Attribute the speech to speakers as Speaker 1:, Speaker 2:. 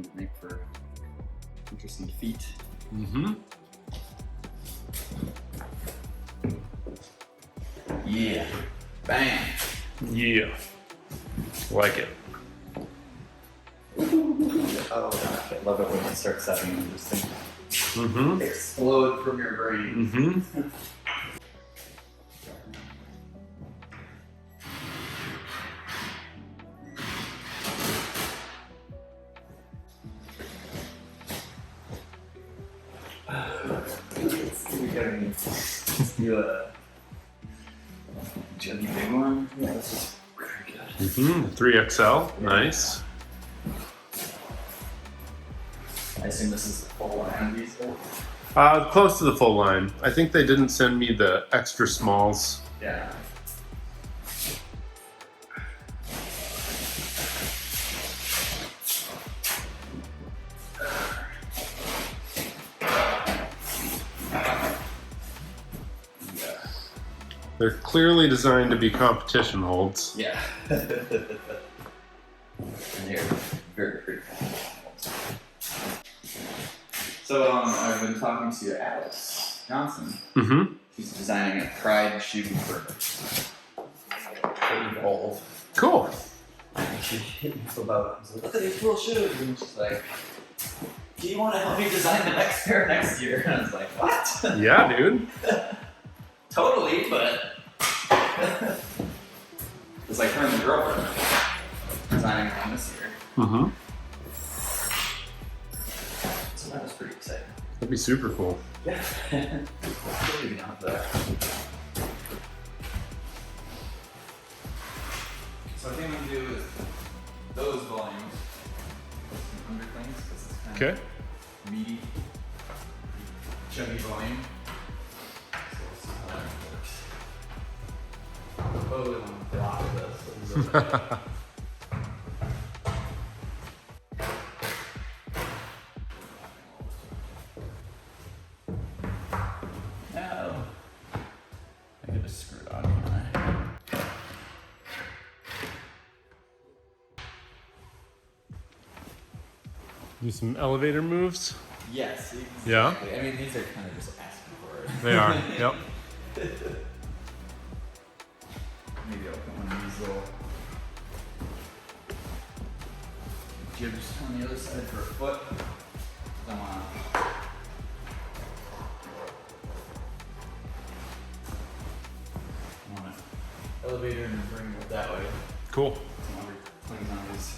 Speaker 1: can make for interesting feet.
Speaker 2: Mm-hmm.
Speaker 1: Yeah. Bang.
Speaker 2: Yeah. Like it.
Speaker 1: Oh gosh, I love it when you start setting and just things
Speaker 2: Mm-hmm.
Speaker 1: explode from your brain.
Speaker 2: Mm-hmm.
Speaker 1: Let's do a jelly big one. Yeah, this is pretty good.
Speaker 2: Mm-hmm. 3XL. Nice.
Speaker 1: I assume this is the full line of these guys?
Speaker 2: Close to the full line. I think they didn't send me the extra smalls.
Speaker 1: Yeah.
Speaker 2: They're clearly designed to be competition holds.
Speaker 1: Yeah. And they're very pretty. So I've been talking to Alex Johnson.
Speaker 2: Mm-hmm.
Speaker 1: He's designing a Pride shoe for Evolve.
Speaker 2: Cool.
Speaker 1: She hit me about, he's like, look at these cool shoes. And she's like, do you want to help me design the next pair next year? And I was like, what?
Speaker 2: Yeah, dude.
Speaker 1: Totally, but it's like her and the girlfriend designing one this year.
Speaker 2: Mm-hmm.
Speaker 1: So that was pretty exciting.
Speaker 2: That'd be super cool.
Speaker 1: Yeah. Really down for that. So I think I'm gonna do is those volumes, some underclings, because it's kind
Speaker 2: Okay.
Speaker 1: of meaty, chunky volume. So we'll see how that works. I totally want to block this. No. I could just screw it on, can I?
Speaker 2: Do some elevator moves.
Speaker 1: Yes, exactly.
Speaker 2: Yeah.
Speaker 1: I mean, these are kind of just asking for it.
Speaker 2: They are. Yep.
Speaker 1: Maybe I'll put one of these little jibs on the other side for a foot. I want an elevator and bring it that way.
Speaker 2: Cool.
Speaker 1: Some underclings on these.